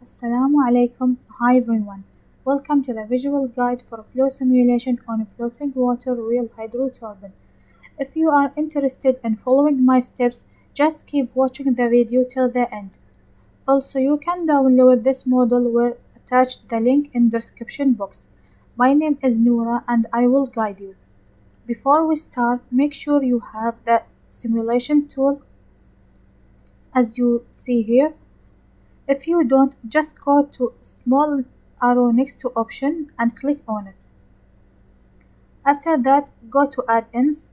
Assalamu alaikum. Hi everyone. Welcome to the visual guide for flow simulation on a floating water wheel hydro turbine. If you are interested in following my steps, just keep watching the video till the end. Also, you can download this model where attached the link in the description box. My name is Nora and I will guide you. Before we start, make sure you have the simulation tool as you see here. If you don't, just go to small arrow next to option and click on it. After that, go to add-ins,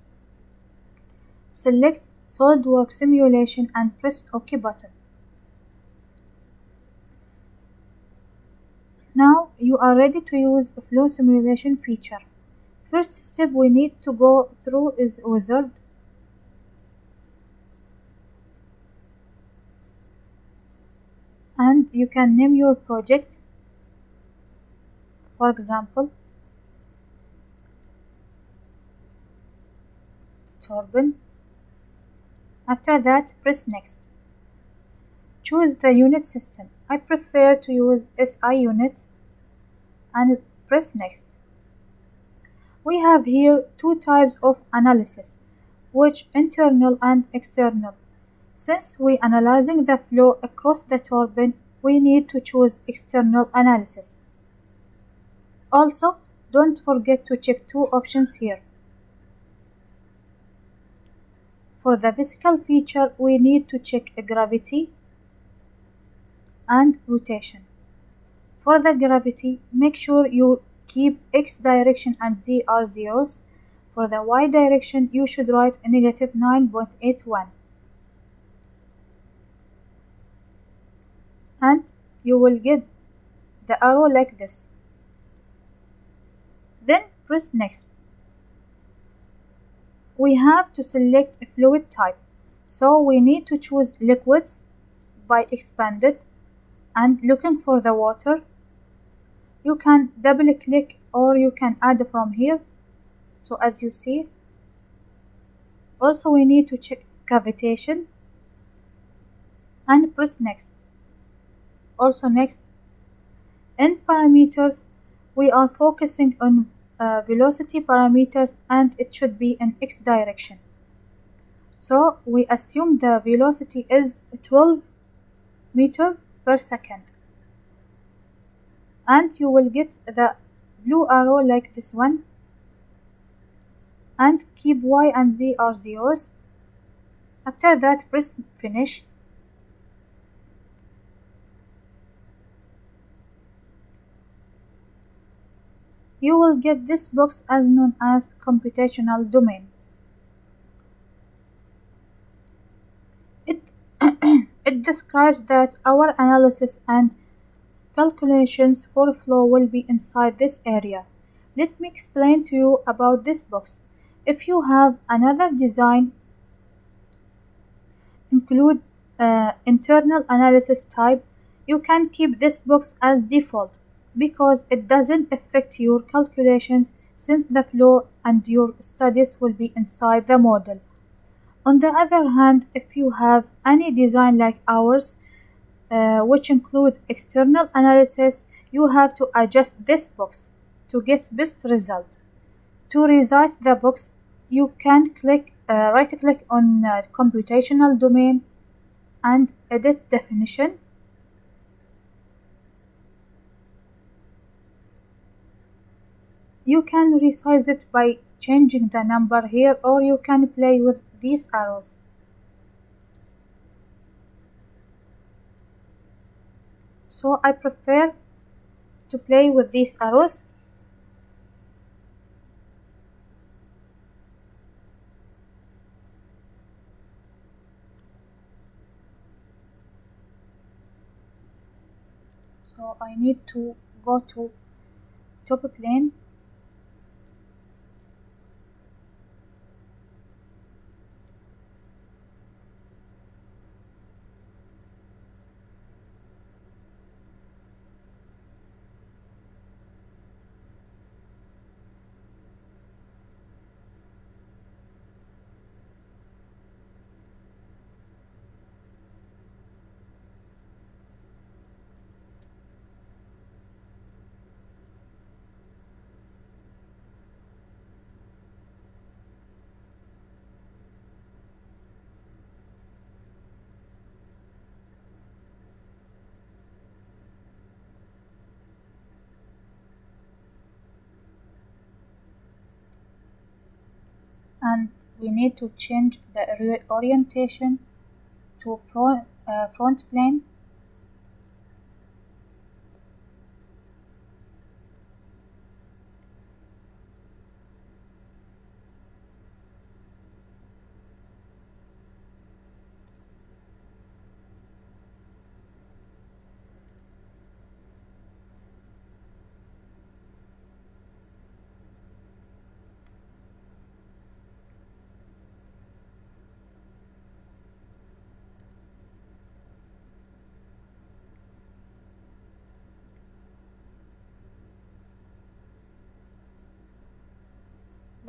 select Solidworks simulation and press OK button. Now you are ready to use a flow simulation feature. First step we need to go through is wizard. And you can name your project, for example, turbine. After that, press next. Choose the unit system. I prefer to use SI unit and press next. We have here two types of analysis, which internal and external. Since we analyzing the flow across the turbine, we need to choose external analysis. Also, don't forget to check two options here. For the physical feature, we need to check gravity and rotation. For the gravity, make sure you keep X direction and Z are zeros. For the Y direction, you should write a negative 9.81. And you will get the arrow like this. Then press next. We have to select a fluid type, so we need to choose liquids by expanded and looking for the water. You can double click or you can add from here. So as you see, also we need to check cavitation and press next. Also next. In parameters, we are focusing on velocity parameters and it should be in X direction. So we assume the velocity is 12 meter per second. And you will get the blue arrow like this one. And keep Y and Z are zeros. After that, press finish. You will get this box as known as computational domain. It describes that our analysis and calculations for flow will be inside this area. Let me explain to you about this box. If you have another design, include internal analysis type, you can keep this box as default because it doesn't affect your calculations since the flow and your studies will be inside the model. On the other hand, if you have any design like ours, which include external analysis, you have to adjust this box to get best result. To resize the box, you can right click on computational domain and edit definition. You can resize it by changing the number here or you can play with these arrows. So I prefer to play with these arrows. So I need to go to top plane. and we need to change the orientation to front plane.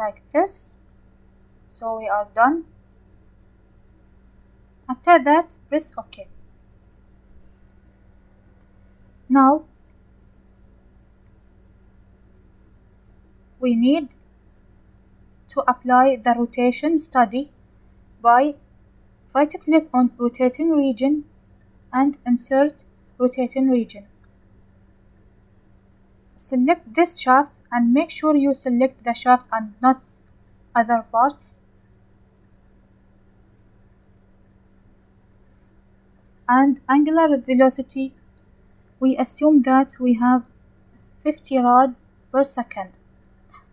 Like this. So we are done. After that, press OK. Now we need to apply the rotation study by right-click on rotating region and insert rotating region. Select this shaft and make sure you select the shaft and not other parts. And angular velocity, we assume that we have 50 rad per second.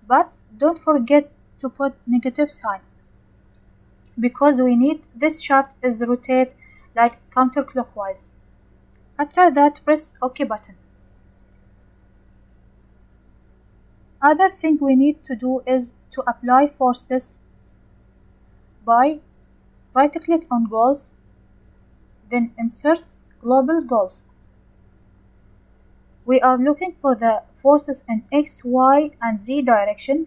But don't forget to put negative sign, because we need this shaft is rotate like counterclockwise. After that, press OK button. Other thing we need to do is to apply forces by right-click on goals, then insert global goals. We are looking for the forces in X, Y, and Z direction,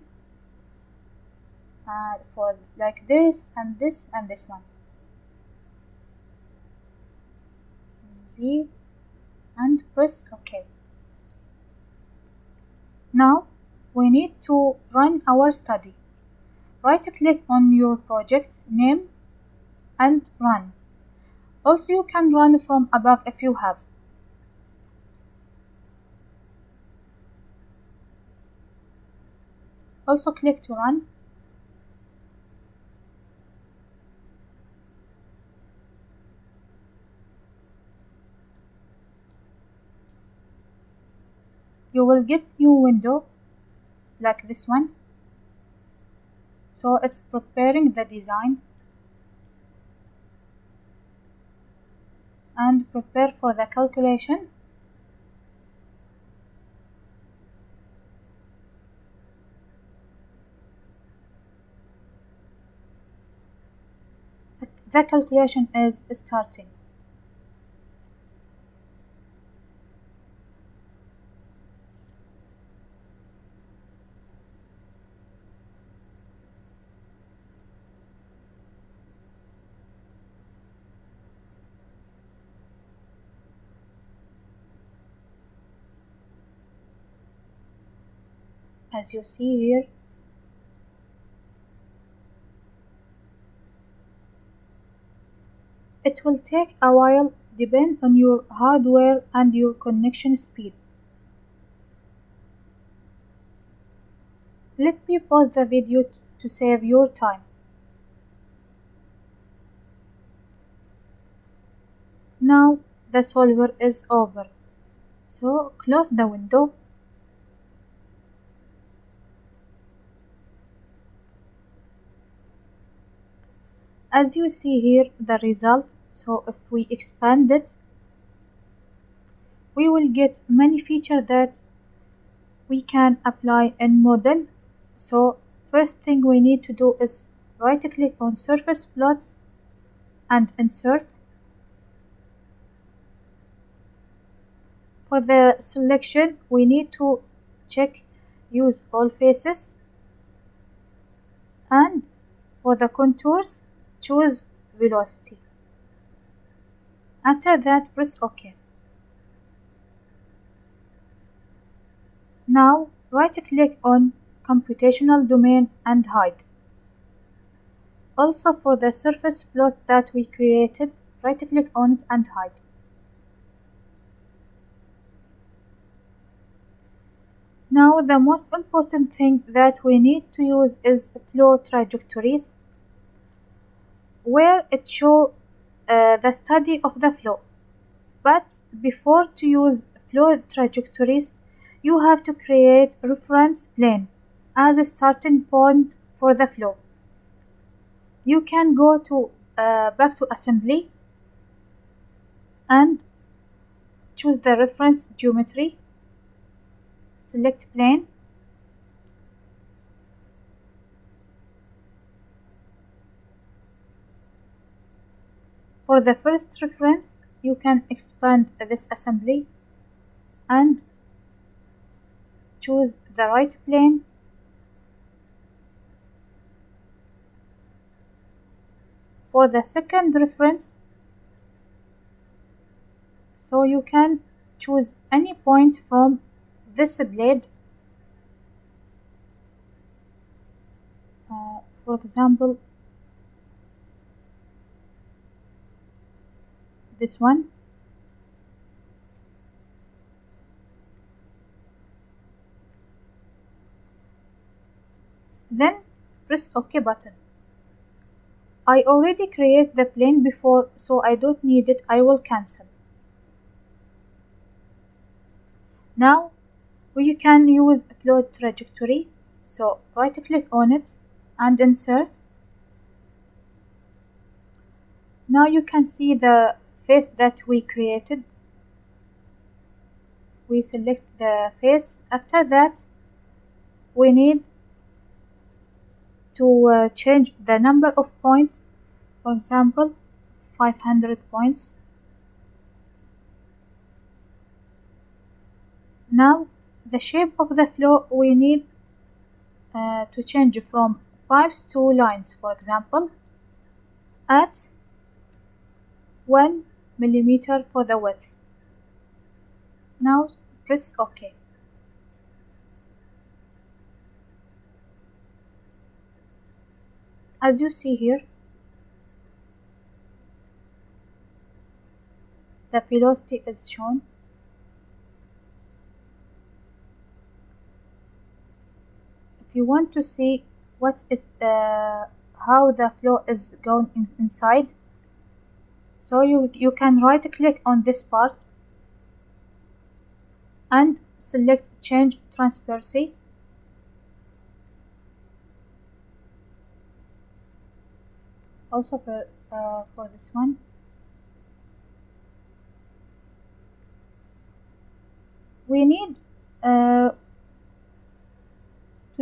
for like this and this and this one. Z, and press OK. Now we need to run our study. Right-click on your project name and run. Also, you can run from above if you have. Also click to run. You will get new window like this one. So it's preparing the design and prepare for the calculation. The calculation is starting. As you see here, it will take a while depending on your hardware and your connection speed. Let me pause the video to save your time. Now the solver is over. So close the window. As you see here, the result. So if we expand it, we will get many features that we can apply in model. So first thing we need to do is right-click on surface plots and insert. For the selection, we need to check use all faces, and for the contours, choose velocity. After that, press OK. Now right-click on computational domain and hide. Also for the surface plot that we created, right-click on it and hide. Now the most important thing that we need to use is flow trajectories, where it shows the study of the flow. But before to use flow trajectories, you have to create reference plane as a starting point for the flow. You can go to back to assembly and choose the reference geometry, select plane, for the first reference you can expand this assembly and choose the right plane. For the second reference, so you can choose any point from this blade, for example this one. Then press OK button. I already created the plane before, so I don't need it. I will cancel. Now we can use flow trajectory, so right click on it and insert. Now you can see the face that we created. We select the face. After that we need to change the number of points, for example 500 points. Now the shape of the flow we need to change from pipes to lines, for example at 1 millimeter for the width. Now press OK. As you see here, the velocity is shown. If you want to see how the flow is going inside, so you can right click on this part and select change transparency. Also for this one, we need to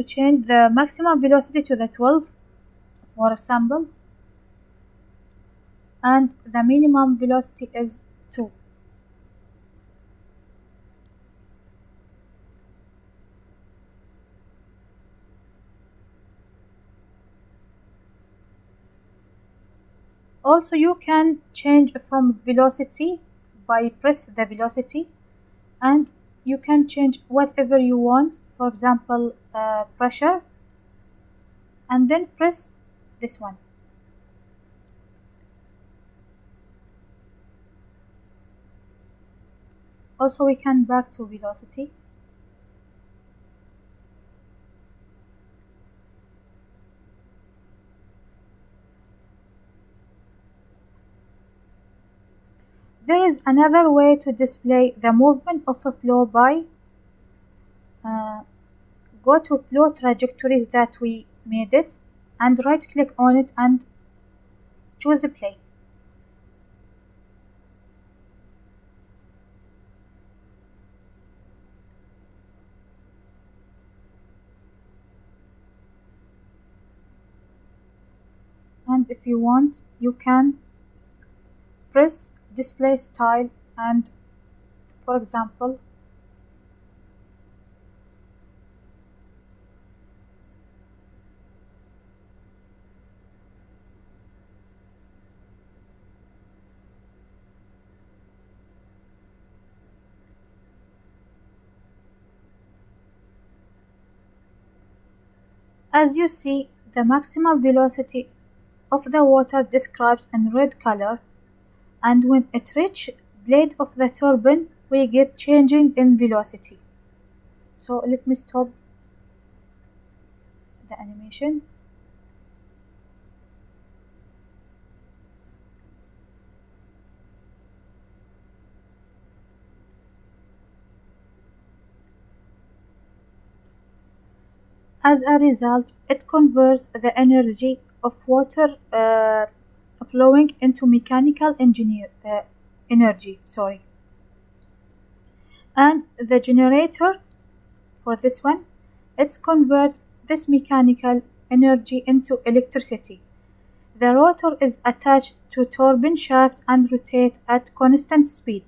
change the maximum velocity to the 12 for a sample, and the minimum velocity is 2. Also you can change from velocity by press the velocity, and you can change whatever you want, for example pressure, and then press this one. Also we can back to velocity. There is another way to display the movement of a flow by go to flow trajectories that we made it and right click on it and choose play. And if you want, you can press display style and, for example, as you see, the maximum velocity of the water describes in red color, and when it reaches blade of the turbine we get changing in velocity. So let me stop the animation. As a result, it converts the energy of water flowing into mechanical energy. Sorry, and the generator for this one, it's convert this mechanical energy into electricity. The rotor is attached to turbine shaft and rotate at constant speed.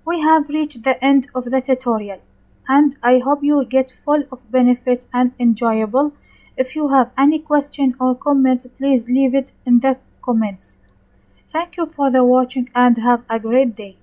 We have reached the end of the tutorial, and I hope you get full of benefit and enjoyable. If you have any question or comments, please leave it in the comments. Thank you for the watching and have a great day.